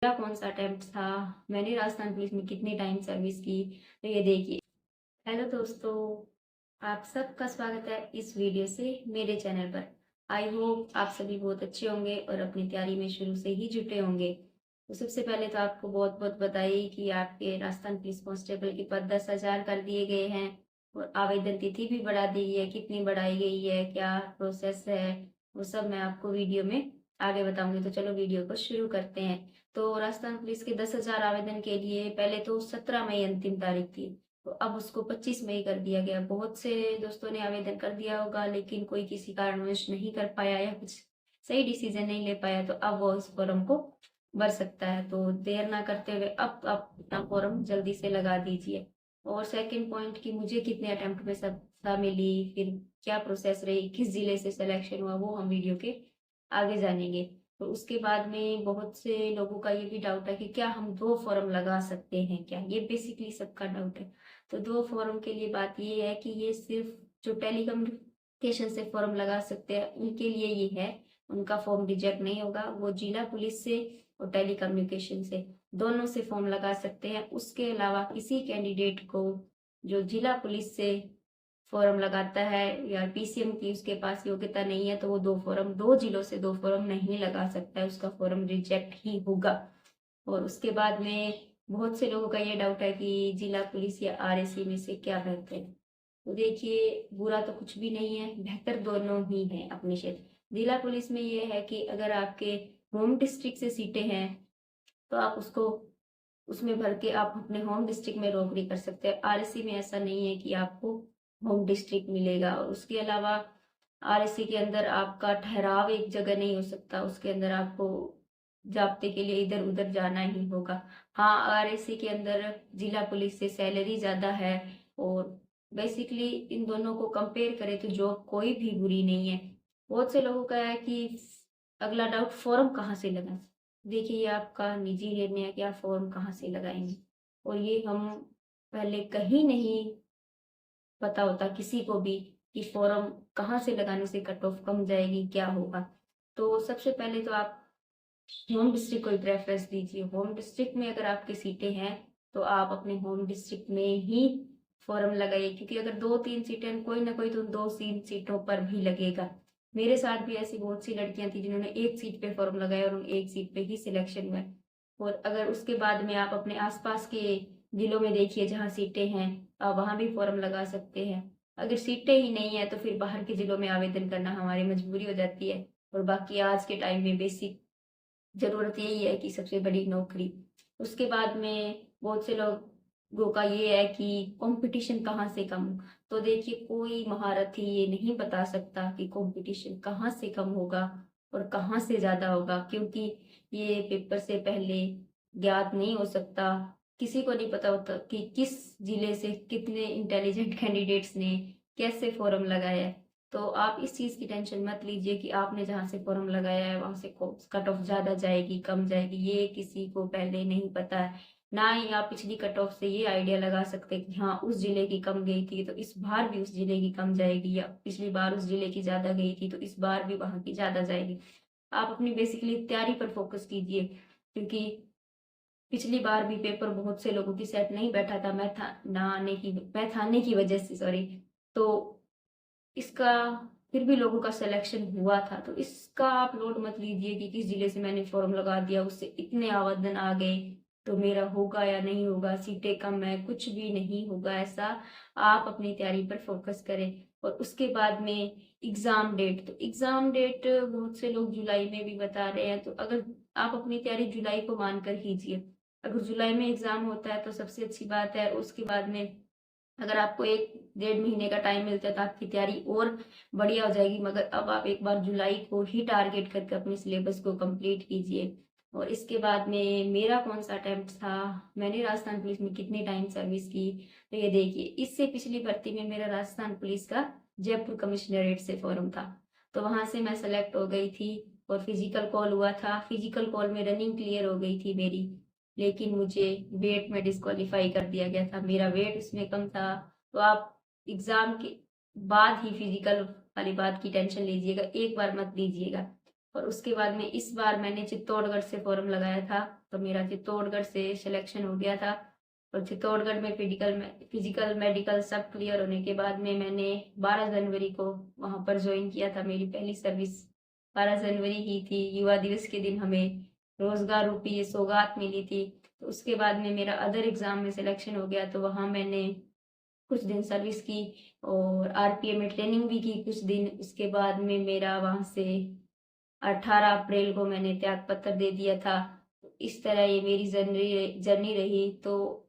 मेरा कौन सा अटेम्प्ट था, मैंने राजस्थान पुलिस में कितने टाइम सर्विस की, तो ये देखिए। हेलो दोस्तों, आप सबका स्वागत है इस वीडियो से मेरे चैनल पर। आई होप आप सभी बहुत अच्छे होंगे और अपनी तैयारी में शुरू से ही जुटे होंगे। तो सबसे पहले तो आपको बहुत बहुत बधाई कि आपके राजस्थान पुलिस कांस्टेबल के पद 10,000 कर दिए गए हैं और आवेदन तिथि भी बढ़ा दी गई है। कितनी बढ़ाई गई है, क्या प्रोसेस है, वो सब मैं आपको वीडियो में आगे बताऊंगी। तो चलो वीडियो को शुरू करते हैं। तो राजस्थान पुलिस के 10,000 आवेदन के लिए पहले तो 17 मई अंतिम तारीख थी, तो अब उसको 25 मई कर दिया गया। बहुत से दोस्तों ने आवेदन कर दिया होगा, लेकिन कोई किसी कारणवश नहीं कर पाया या कुछ सही डिसीजन नहीं ले पाया, तो अब वो उस फॉर्म को भर सकता है। तो देर ना करते हुए अब आप अपना फॉर्म जल्दी से लगा दीजिए। और सेकंड पॉइंट कि मुझे कितने अटेम्प्ट में सफलता मिली, फिर क्या प्रोसेस रही, किस जिले से सिलेक्शन हुआ, वो हम वीडियो के आगे जानेंगे। तो उसके बाद में बहुत से लोगों का ये भी डाउट है कि क्या हम 2 फॉर्म लगा सकते हैं क्या, ये बेसिकली सबका डाउट है। तो 2 फॉर्म के लिए बात ये है कि ये सिर्फ जो टेलीकम्युनिकेशन से फॉर्म लगा सकते हैं उनके लिए ये है, उनका फॉर्म रिजेक्ट नहीं होगा। वो जिला पुलिस से और टेलीकम्युनिकेशन से दोनों से फॉर्म लगा सकते हैं। उसके अलावा किसी कैंडिडेट को जो जिला पुलिस से फॉर्म लगाता है या पीसीएम की उसके पास योग्यता नहीं है, तो वो 2 जिलों से 2 फॉर्म नहीं लगा सकता है, उसका फॉर्म रिजेक्ट ही होगा। और उसके बाद में बहुत से लोगों का ये डाउट है कि जिला पुलिस या आरएसी में से क्या बेहतर है। तो देखिए, बुरा तो कुछ भी नहीं है, बेहतर दोनों ही है अपने क्षेत्र। जिला पुलिस में ये है कि अगर आपके होम डिस्ट्रिक्ट से सीटें हैं तो आप उसको उसमें भर के आप अपने होम डिस्ट्रिक्ट में नौकरी कर सकते हैं। आरएससी में ऐसा नहीं है कि आपको होम डिस्ट्रिक्ट मिलेगा। और उसके अलावा आरएससी के अंदर आपका ठहराव एक जगह नहीं हो सकता, उसके अंदर आपको जाब्ते के लिए इधर उधर जाना ही होगा। हाँ, आरएससी के अंदर जिला पुलिस से सैलरी ज्यादा है। और बेसिकली इन दोनों को कंपेयर करें तो जॉब कोई भी बुरी नहीं है। बहुत से लोगों का है कि अगला डाउट, फॉर्म कहाँ से लगाएं। देखिए, ये आपका निजी निर्णय है कि आप फॉर्म कहाँ से लगाएंगे। और ये हम पहले कहीं नहीं पता होता किसी को भी कि फॉर्म कहाँ से लगाने से कट ऑफ कम जाएगी, क्या होगा। तो सबसे पहले तो आप होम डिस्ट्रिक्ट को ही प्रेफरेंस दीजिए। होम डिस्ट्रिक्ट में अगर आपकी सीटें हैं तो आप अपने होम डिस्ट्रिक्ट में ही फॉर्म लगाइए, क्योंकि अगर 2-3 सीटें, कोई ना कोई तो 2-3 सीटों पर भी लगेगा। मेरे साथ भी ऐसी बहुत सी लड़कियां थी जिन्होंने एक सीट पे फॉर्म लगाया और उन एक सीट पे ही सिलेक्शन हुआ। और अगर उसके बाद में आप अपने आसपास के जिलों में देखिए जहाँ सीटें हैं, आप वहां भी फॉर्म लगा सकते हैं। अगर सीटें ही नहीं है तो फिर बाहर के जिलों में आवेदन करना हमारी मजबूरी हो जाती है। और बाकी आज के टाइम में बेसिक जरूरत यही है कि सबसे बड़ी नौकरी। उसके बाद में बहुत से लोगों का ये है कि कंपटीशन कहाँ से कम हो। तो देखिए, कोई महारथी ये नहीं बता सकता कि कंपटीशन कहाँ से कम होगा और कहाँ से ज्यादा होगा, क्योंकि ये पेपर से पहले ज्ञात नहीं हो सकता। किसी को नहीं पता होता कि किस जिले से कितने इंटेलिजेंट कैंडिडेट्स ने कैसे फॉर्म लगाया है। तो आप इस चीज की टेंशन मत लीजिए कि आपने जहां से फॉर्म लगाया है वहां से कट ऑफ ज्यादा जाएगी कम जाएगी, ये किसी को पहले नहीं पता है। ना ही आप पिछली कट ऑफ से ये आइडिया लगा सकते कि हाँ उस जिले की कम गई थी तो इस बार भी उस जिले की कम जाएगी, या पिछली बार उस जिले की ज्यादा गई थी तो इस बार भी वहां की ज्यादा जाएगी। आप अपनी बेसिकली तैयारी पर फोकस कीजिए, क्योंकि पिछली बार भी पेपर बहुत से लोगों की सेट नहीं बैठा था मैथ आने की वजह से, सॉरी। तो इसका फिर भी लोगों का सिलेक्शन हुआ था। तो इसका आप लोड मत लीजिए कि किस जिले से मैंने फॉर्म लगा दिया उससे इतने आवेदन आ गए तो मेरा होगा या नहीं होगा, सीटें कम है, कुछ भी नहीं होगा ऐसा। आप अपनी तैयारी पर फोकस करें। और उसके बाद में एग्जाम डेट, तो एग्जाम डेट बहुत से लोग जुलाई में भी बता रहे हैं, तो अगर आप अपनी तैयारी जुलाई को मानकर कीजिए। अगर जुलाई में एग्जाम होता है तो सबसे अच्छी बात है। उसके बाद में अगर आपको 1-1.5 महीने का टाइम मिलता है तो आपकी तैयारी और बढ़िया हो जाएगी। मगर अब आप एक बार जुलाई को ही टारगेट करके अपने सिलेबस को कंप्लीट कीजिए। और इसके बाद में मेरा कौन सा अटेम्प्ट था, मैंने राजस्थान पुलिस में कितने टाइम सर्विस की, तो ये देखिए। इससे पिछली भर्ती में मेरा राजस्थान पुलिस का जयपुर कमिश्नरेट से फॉर्म था, तो वहां से मैं सेलेक्ट हो गई थी। और फिजिकल कॉल हुआ था, फिजिकल कॉल में रनिंग क्लियर हो गई थी मेरी, लेकिन मुझे वेट में डिस्क्वालीफाई कर दिया गया था, मेरा वेट उसमें कम था। तो आप एग्जाम के बाद ही फिजिकल वाली बात की टेंशन लीजिएगा, एक बार मत लीजिएगा। और उसके बाद में इस बार मैंने चित्तौड़गढ़ से फॉर्म लगाया था, तो मेरा चित्तौड़गढ़ से सिलेक्शन हो गया था। और चित्तौड़गढ़ में फिजिकल मेडिकल सब क्लियर होने के बाद में मैंने 12 जनवरी को वहां पर ज्वाइन किया था। मेरी पहली सर्विस 12 जनवरी ही थी। युवा दिवस के दिन हमें रोजगार रूपी ये सौगात मिली थी। तो उसके बाद में मेरा अदर एग्जाम में सिलेक्शन हो गया, तो वहां मैंने कुछ दिन सर्विस की और आरपीएम में ट्रेनिंग भी की कुछ दिन। उसके बाद में मेरा वहां से 18 अप्रैल को मैंने त्याग पत्र दे दिया था। इस तरह ये मेरी जर्नी रही। तो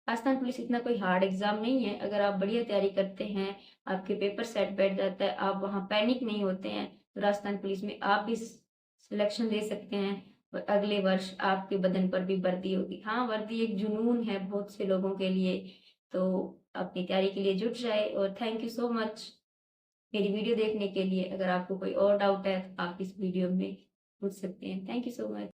राजस्थान पुलिस इतना कोई हार्ड एग्जाम नहीं है। अगर आप बढ़िया तैयारी करते हैं, आपके पेपर सेट बैठ जाता है, आप वहाँ पैनिक नहीं होते हैं, तो राजस्थान पुलिस में आप भी सिलेक्शन दे सकते हैं। और अगले वर्ष आपके बदन पर भी वर्दी होगी। हाँ, वर्दी एक जुनून है बहुत से लोगों के लिए। तो अपनी तैयारी के लिए जुट जाए। और थैंक यू सो मच मेरी वीडियो देखने के लिए। अगर आपको कोई और डाउट है तो आप इस वीडियो में पूछ सकते हैं। Thank you so much.